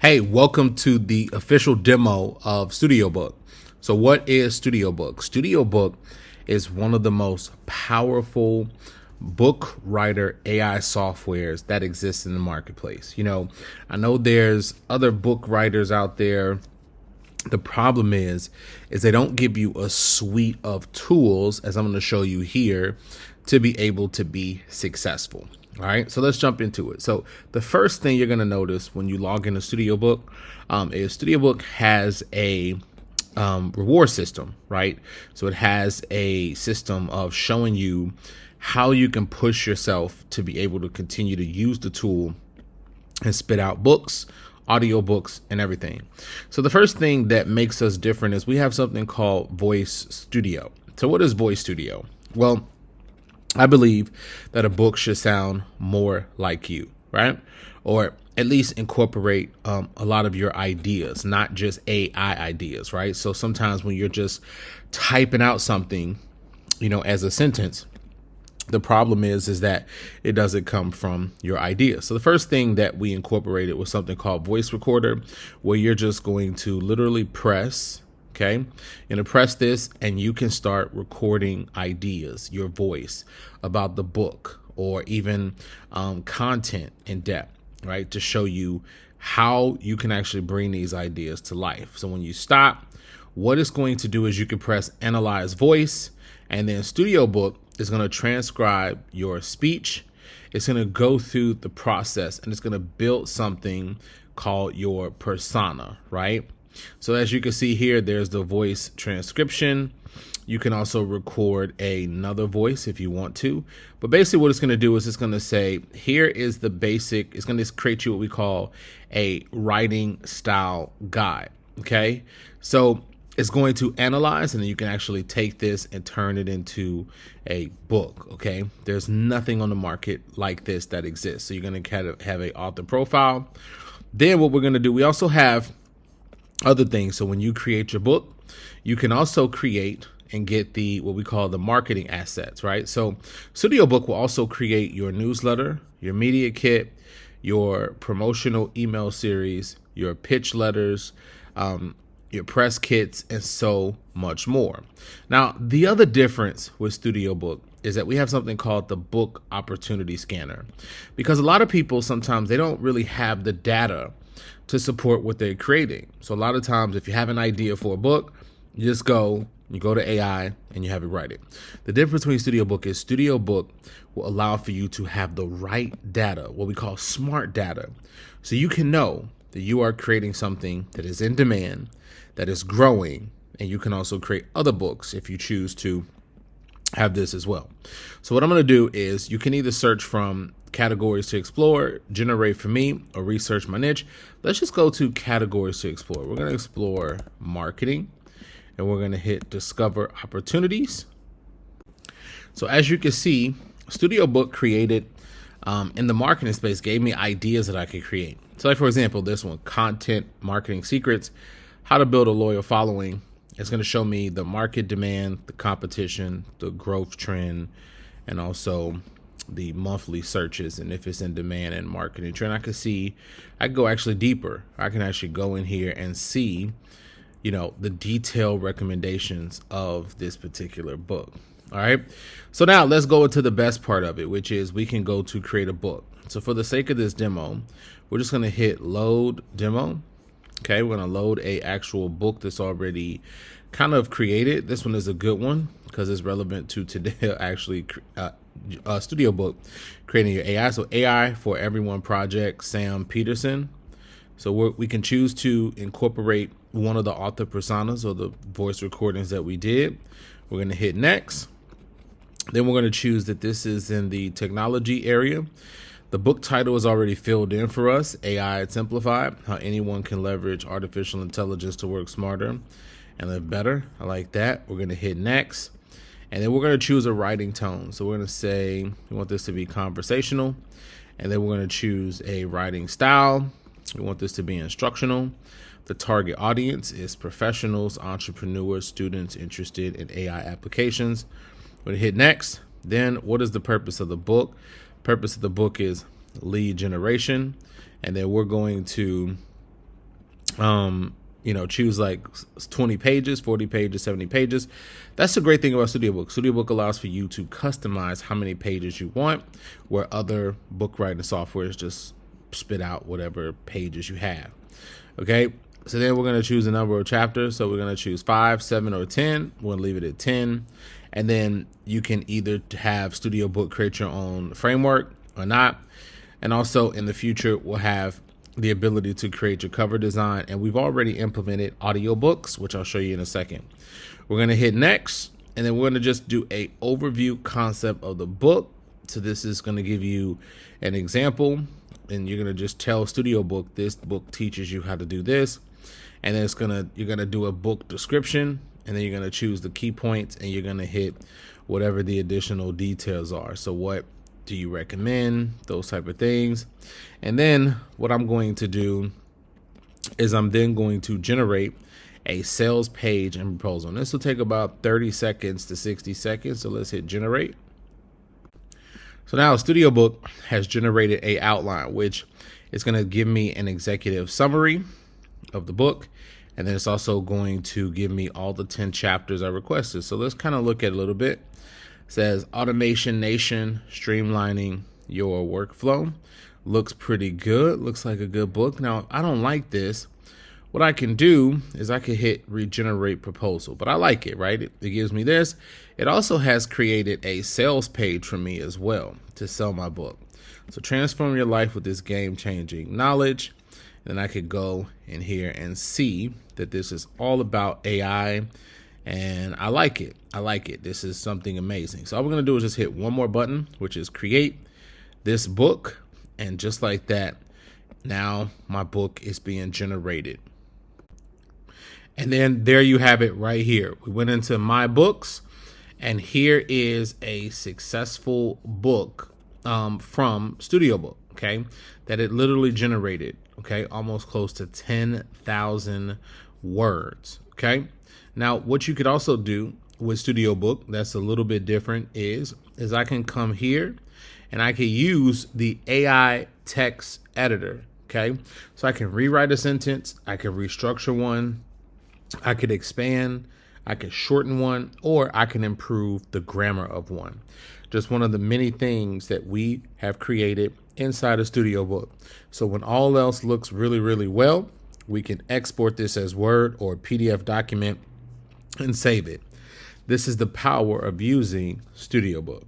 Hey, welcome to the official demo of StudioBook. So what is StudioBook? StudioBook is one of the most powerful book writer AI softwares that exists in the marketplace. I know there's other book writers out there. The problem is they don't give you a suite of tools, as I'm going to show you here, to be able to be successful. All right, so let's jump into it. So the first thing you're going to notice when you log into StudioBook is StudioBook has a reward system, right? So it has a system of showing you how you can push yourself to be able to continue to use the tool and spit out books, audiobooks, and everything. So the first thing that makes us different is we have something called Voice Studio. So what is Voice Studio? Well, I believe that a book should sound more like you, right? Or at least incorporate a lot of your ideas, not just AI ideas, right? So sometimes when you're just typing out something, as a sentence, the problem is that it doesn't come from your idea. So the first thing that we incorporated was something called Voice Recorder, where you're just going to literally press. Okay, press this and you can start recording ideas, your voice about the book, or even content in depth, right? To show you how you can actually bring these ideas to life. So when you stop, what it's going to do is you can press Analyze Voice, and then StudioBook is going to transcribe your speech. It's going to go through the process and it's going to build something called your persona, right? So as you can see here, there's the voice transcription. You can also record another voice if you want to. But basically what it's going to do is it's going to say, here is the basic, it's going to create you what we call a writing style guide. Okay. So it's going to analyze, and then you can actually take this and turn it into a book. Okay. There's nothing on the market like this that exists. So you're going to kind of have an author profile. Then what we're going to do, we also have other things. So when you create your book, you can also create and get what we call the marketing assets, right? So StudioBook will also create your newsletter, your media kit, your promotional email series, your pitch letters, your press kits, and so much more. Now, the other difference with StudioBook is that we have something called the Book Opportunity Scanner, because a lot of people sometimes they don't really have the data to support what they're creating. So a lot of times if you have an idea for a book, you go to AI and you have it write it. The difference between StudioBook is StudioBook will allow for you to have the right data, what we call smart data. So you can know that you are creating something that is in demand, that is growing, and you can also create other books if you choose to have this as well. So what I'm going to do is you can either search from categories to explore, generate for me, or research my niche. Let's just go to categories to explore. We're going to explore marketing, and we're going to hit discover opportunities. So as you can see, StudioBook created in the marketing space gave me ideas that I could create. So like, for example, this one, content marketing secrets, how to build a loyal following. It's going to show me the market demand, the competition, the growth trend, and also the monthly searches, and if it's in demand and marketing trend. I can go actually deeper. I can actually go in here and see, the detailed recommendations of this particular book. All right. So now let's go into the best part of it, which is we can go to create a book. So for the sake of this demo, we're just going to hit load demo. Okay, we're going to load a actual book that's already kind of created. This one is a good one because it's relevant to today, actually, StudioBook creating your AI. So AI for Everyone project, Sam Peterson. So we can choose to incorporate one of the author personas or the voice recordings that we did. We're going to hit next. Then we're going to choose that this is in the technology area. The book title is already filled in for us. AI Simplified, how anyone can leverage artificial intelligence to work smarter and live better. I like that. We're going to hit next. And then we're going to choose a writing tone. So we're going to say we want this to be conversational. And then we're going to choose a writing style. We want this to be instructional. The target audience is professionals, entrepreneurs, students interested in AI applications. We're going to hit next. Then what is the purpose of the book? Purpose of the book is lead generation. And then we're going to choose like 20 pages, 40 pages, 70 pages. That's the great thing about StudioBook. StudioBook allows for you to customize how many pages you want, where other book writing softwares just spit out whatever pages you have. Okay, so then we're going to choose a number of chapters. So we're going to choose 5, 7, or 10. We're going to leave it at 10. And then you can either have StudioBook create your own framework or not. And also in the future, we'll have the ability to create your cover design. And we've already implemented audiobooks, which I'll show you in a second. We're going to hit next, and then we're going to just do a overview concept of the book. So this is going to give you an example, and you're going to just tell StudioBook, this book teaches you how to do this. And then you're going to do a book description, and then you're going to choose the key points, and you're going to hit whatever the additional details are. So what do you recommend? Those type of things. And then what I'm going to do is I'm then going to generate a sales page and proposal. And this will take about 30 seconds to 60 seconds. So let's hit generate. So now StudioBook has generated a outline, which is going to give me an executive summary of the book. And then it's also going to give me all the 10 chapters I requested. So let's kind of look at it a little bit. It says Automation Nation, streamlining your workflow. Looks pretty good. Looks like a good book. Now, I don't like this. What I can do is I can hit regenerate proposal, but I like it, right? It gives me this. It also has created a sales page for me as well to sell my book. So transform your life with this game-changing knowledge. And then I could go in here and see that this is all about AI, and I like it. I like it. This is something amazing. So all we're going to do is just hit one more button, which is create this book. And just like that, now my book is being generated. And then there you have it right here. We went into my books, and here is a successful book from StudioBook, okay, that it literally generated, okay, almost close to 10,000 words, okay. Now, what you could also do with StudioBook that's a little bit different is I can come here and I can use the AI text editor, okay. So I can rewrite a sentence, I can restructure one, I could expand, I could shorten one, or I can improve the grammar of one. Just one of the many things that we have created inside of StudioBook. So when all else looks really, really well, we can export this as Word or PDF document and save it. This is the power of using StudioBook.